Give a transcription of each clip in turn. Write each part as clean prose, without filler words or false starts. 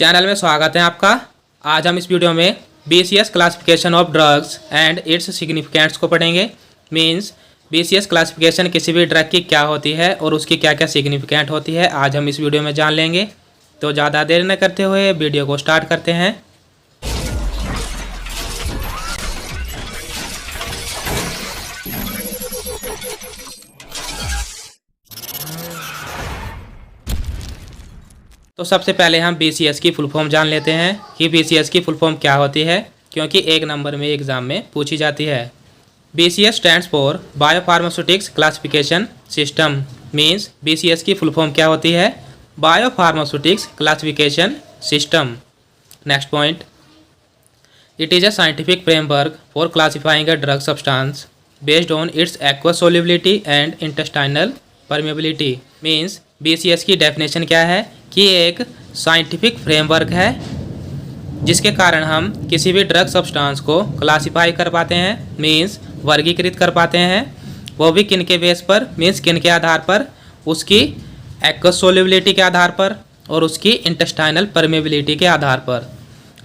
Channel में स्वागत है आपका। आज हम इस वीडियो में BCS classification of drugs and its significance को पढ़ेंगे। मींस BCS क्लासिफिकेशन किसी भी ड्रग की क्या होती है और उसकी क्या क्या सिग्निफिकेंट होती है, आज हम इस वीडियो में जान लेंगे। तो ज़्यादा देर न करते हुए वीडियो को स्टार्ट करते हैं। तो सबसे पहले हम BCS की फुल फॉर्म जान लेते हैं कि BCS की फुल फॉर्म क्या होती है, क्योंकि एक नंबर में एग्जाम में पूछी जाती है। BCS stands for biopharmaceutics classification system. Means BCS की फुल फॉर्म क्या होती है? Biopharmaceutics classification system. Next point, it is a scientific framework for classifying a drug substance based on it's aqueous solubility and intestinal permeability. Means BCS की definition क्या है कि एक scientific framework है जिसके कारण हम किसी भी ड्रग सब्सटेंस को क्लासिफाई कर पाते हैं, मींस वर्गीकृत कर पाते हैं। वो भी किन के बेस पर? मींस किन के आधार पर? उसकी एक्वस सोल्युबिलिटी के आधार पर और उसकी इंटेस्टाइनल परमेबिलिटी के आधार पर।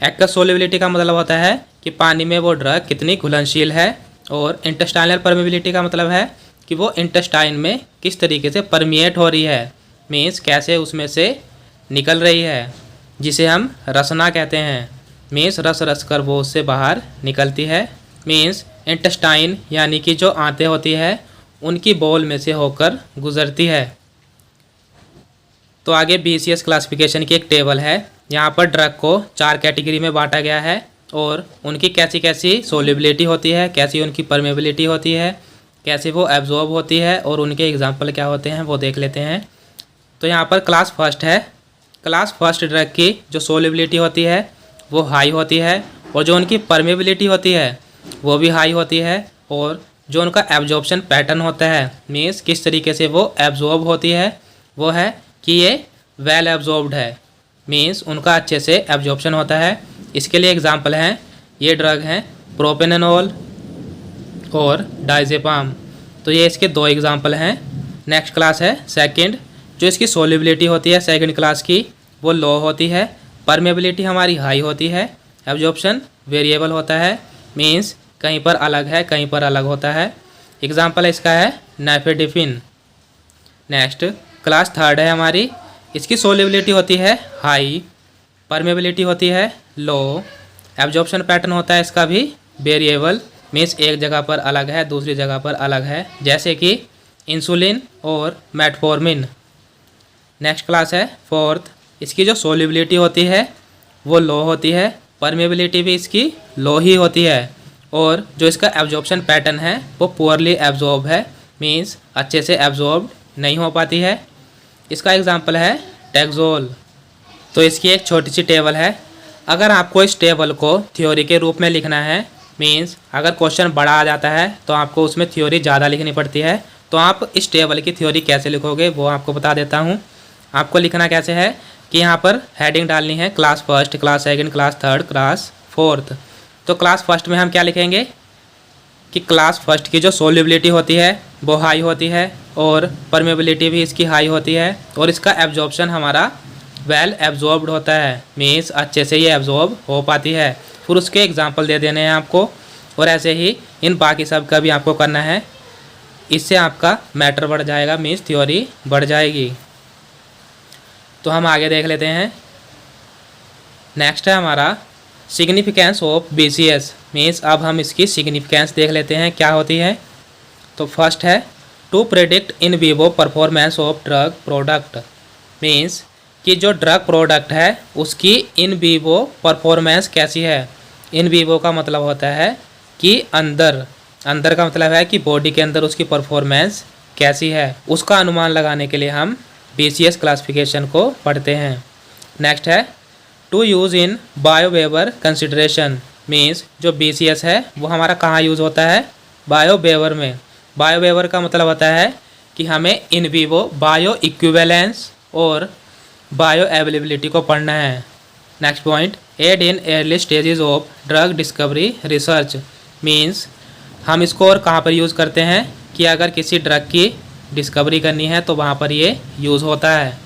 एक्वस सोल्युबिलिटी का मतलब होता है कि पानी में वो ड्रग कितनी घुलनशील है, और इंटेस्टाइनल परमेबिलिटी का मतलब है कि वो इंटेस्टाइन में किस तरीके से परमिएट हो रही है, मींस कैसे उसमें से निकल रही है, जिसे हम रसना कहते हैं। मींस रस रस कर वो उससे बाहर निकलती है। मींस इंटेस्टाइन यानी कि जो आंतें होती है उनकी बॉल में से होकर गुजरती है। तो आगे BCS क्लासिफिकेशन की एक टेबल है। यहाँ पर ड्रग को 4 कैटेगरी में बांटा गया है और उनकी कैसी कैसी सोल्युबिलिटी होती है, कैसी उनकी परमेबिलिटी होती है, कैसे वो एब्जॉर्ब होती है और उनके एग्जाम्पल क्या होते हैं वो देख लेते हैं। तो यहाँ पर क्लास फर्स्ट है। क्लास फर्स्ट ड्रग की जो सोल्युबिलिटी होती है वो हाई होती है और जो उनकी परमेबिलिटी होती है वो भी हाई होती है, और जो उनका एब्जॉर्प्शन पैटर्न होता है, मीन्स किस तरीके से वो एब्जॉर्ब होती है, वो है कि ये वेल एब्जॉर्ब्ड है, मीन्स उनका अच्छे से एब्जॉर्प्शन होता है। इसके लिए एग्जांपल हैं, ये ड्रग हैं प्रोपेनेनॉल और डायजेपाम। तो ये इसके 2 एग्जांपल हैं। नेक्स्ट क्लास है सेकंड। जो इसकी सोल्युबिलिटी होती है सेकंड क्लास की वो लो होती है, परमेबिलिटी हमारी हाई होती है, एब्जॉर्प्शन वेरिएबल होता है, मींस कहीं पर अलग है कहीं पर अलग होता है। एग्जांपल इसका है नाइफेडिफिन। नेक्स्ट क्लास थर्ड है हमारी। इसकी सोल्युबिलिटी होती है हाई, परमेबिलिटी होती है लो, एब्जॉर्प्शन पैटर्न होता है इसका भी वेरिएबल, मीन्स एक जगह पर अलग है दूसरी जगह पर अलग है, जैसे कि इंसुलिन और मेटफॉर्मिन। नेक्स्ट क्लास है फोर्थ। इसकी जो सोल्युबिलिटी होती है वो लो होती है, परमेबिलिटी भी इसकी लो ही होती है, और जो इसका एब्जॉर्प्शन पैटर्न है वो पुअरली एब्जॉर्ब है, मींस अच्छे से एब्जॉर्ब नहीं हो पाती है। इसका एग्जांपल है टेक्सोल। तो इसकी एक छोटी सी टेबल है। अगर आपको इस टेबल को थ्योरी के रूप में लिखना है, मींस अगर क्वेश्चन बड़ा आ जाता है तो आपको उसमें थ्योरी ज़्यादा लिखनी पड़ती है, तो आप इस टेबल की थ्योरी कैसे लिखोगे वो आपको बता देता हूँ। आपको लिखना कैसे है कि यहाँ पर हेडिंग डालनी है class first, class second, class third, class fourth. तो क्लास फर्स्ट में हम क्या लिखेंगे कि क्लास फर्स्ट की जो सोल्युबिलिटी होती है वो हाई होती है और परमेबिलिटी भी इसकी हाई होती है, और इसका एब्जॉर्प्शन हमारा वेल एब्जॉर्ब्ड होता है, मीन्स अच्छे से ये एब्जॉर्ब हो पाती है। फिर उसके एग्जाम्पल दे देने हैं आपको, और ऐसे ही इन बाकी सब का भी आपको करना है। इससे आपका मैटर बढ़ जाएगा, मीन्स थ्योरी बढ़ जाएगी। तो हम आगे देख लेते हैं। नेक्स्ट है हमारा सिग्निफिकेंस ऑफ BCS। मीन्स अब हम इसकी सिग्निफिकेंस देख लेते हैं क्या होती है। तो फर्स्ट है to predict in vivo performance of drug product. Means कि जो ड्रग प्रोडक्ट है उसकी इन विवो परफॉर्मेंस कैसी है। इन विवो का मतलब होता है कि अंदर का मतलब है कि बॉडी के अंदर उसकी परफॉर्मेंस कैसी है, उसका अनुमान लगाने के लिए हम BCS क्लासिफिकेशन को पढ़ते हैं। नेक्स्ट है to use in biowaiver consideration. Means जो BCS है वो हमारा कहाँ यूज़ होता है? बायोवेवर में। बायोवेवर का मतलब होता है कि हमें इन विवो बायो इक्विवेलेंस और बायो अवेलेबिलिटी को पढ़ना है। Next point, aid in early stages of drug discovery research. Means हम इसको और कहाँ पर यूज़ करते हैं कि अगर किसी ड्रग की डिस्कवरी करनी है तो वहाँ पर ये यूज़ होता है।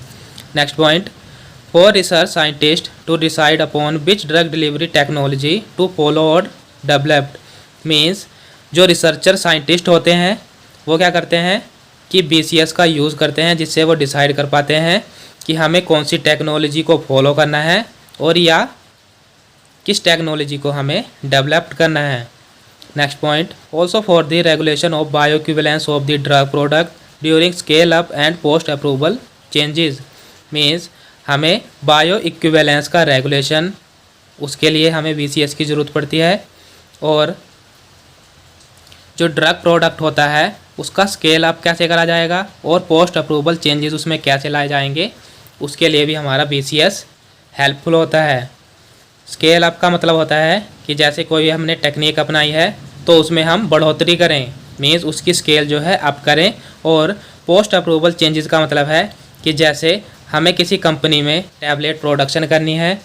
Next point, for research scientist to decide upon which drug delivery technology to follow और डेवलप्ड। मीन्स जो रिसर्चर साइंटिस्ट होते हैं वो क्या करते हैं कि BCS का यूज़ करते हैं, जिससे वो डिसाइड कर पाते हैं कि हमें कौन सी टेक्नोलॉजी को फॉलो करना है और या किस टेक्नोलॉजी को हमें डेवलप करना है। Next point, also for the regulation of bio equivalence of the drug product during scale up and post approval changes. Means हमें बायो इक्विवेलेंस का रेगुलेशन, उसके लिए हमें BCS की ज़रूरत पड़ती है, और जो ड्रग प्रोडक्ट होता है उसका स्केल अप कैसे करा जाएगा और पोस्ट अप्रूवल चेंजेस उसमें कैसे लाए जाएंगे, उसके लिए भी हमारा BCS हेल्पफुल होता है। स्केल अप का मतलब होता है कि जैसे कोई हमने टेक्निक अपनाई है तो उसमें हम बढ़ोतरी करें, मीन्स उसकी स्केल जो है अप करें। और पोस्ट अप्रूवल चेंजेस का मतलब है कि जैसे हमें किसी कंपनी में टैबलेट प्रोडक्शन करनी है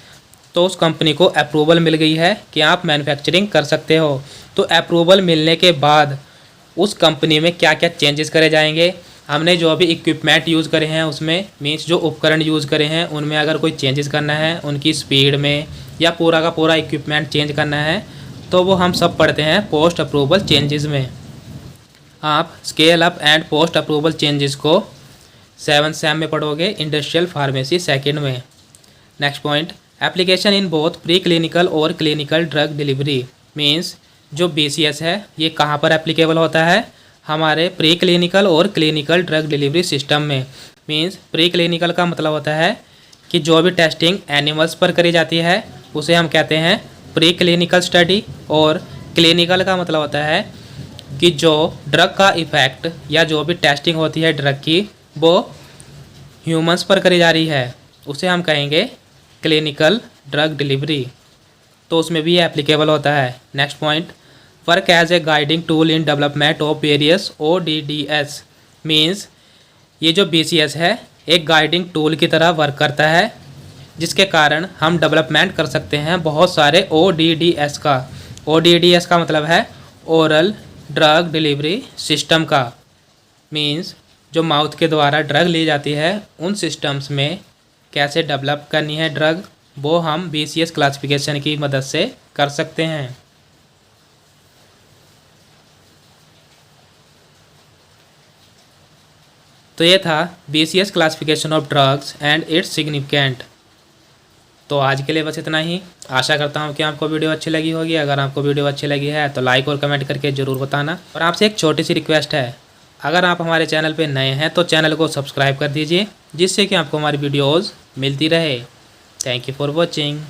तो उस कंपनी को अप्रूवल मिल गई है कि आप मैन्युफैक्चरिंग कर सकते हो, तो अप्रूवल मिलने के बाद उस कंपनी में क्या क्या चेंजेस करे जाएंगे, हमने जो अभी इक्विपमेंट यूज़ करे हैं उसमें, मीन्स जो उपकरण यूज़ करे हैं उनमें अगर कोई चेंजेस करना है, उनकी स्पीड में या पूरा का पूरा इक्विपमेंट चेंज करना है, तो वो हम सब पढ़ते हैं पोस्ट अप्रूवल चेंजेस में। आप scale up and post approval changes को 7th सेम में पढ़ोगे, इंडस्ट्रियल फार्मेसी सेकंड में। Next point, application in both pre clinical और क्लिनिकल ड्रग डिलीवरी। मीन्स जो BCS है ये कहाँ पर एप्लीकेबल होता है, हमारे प्री क्लिनिकल और क्लिनिकल ड्रग डिलीवरी सिस्टम में। मीन्स प्री क्लिनिकल का मतलब होता है कि जो भी टेस्टिंग एनिमल्स पर करी जाती है उसे हम कहते हैं प्री क्लिनिकल स्टडी, और क्लिनिकल का मतलब होता है कि जो ड्रग का इफ़ेक्ट या जो भी टेस्टिंग होती है ड्रग की वो ह्यूमंस पर करी जा रही है, उसे हम कहेंगे क्लिनिकल ड्रग डिलीवरी, तो उसमें भी ये एप्लीकेबल होता है। Next point, work as a guiding tool in development of various ODDS। Means ये जो BCS है एक गाइडिंग टूल की तरह वर्क करता है, जिसके कारण हम डेवलपमेंट कर सकते हैं बहुत सारे ODDS का। ODDS का मतलब है ओरल ड्रग डिलीवरी सिस्टम का। मीन्स जो माउथ के द्वारा ड्रग ली जाती है उन सिस्टम्स में कैसे डेवलप करनी है ड्रग, वो हम BCS क्लासिफिकेशन की मदद से कर सकते हैं। तो ये था BCS classification of drugs and it's significant. तो आज के लिए बस इतना ही। आशा करता हूँ कि आपको वीडियो अच्छी लगी होगी। अगर आपको वीडियो अच्छी लगी है तो लाइक और कमेंट करके ज़रूर बताना। और आपसे एक छोटी सी रिक्वेस्ट है, अगर आप हमारे चैनल पे नए हैं तो चैनल को सब्सक्राइब कर दीजिए, जिससे कि आपको हमारी वीडियोज़ मिलती रहे। Thank you for watching.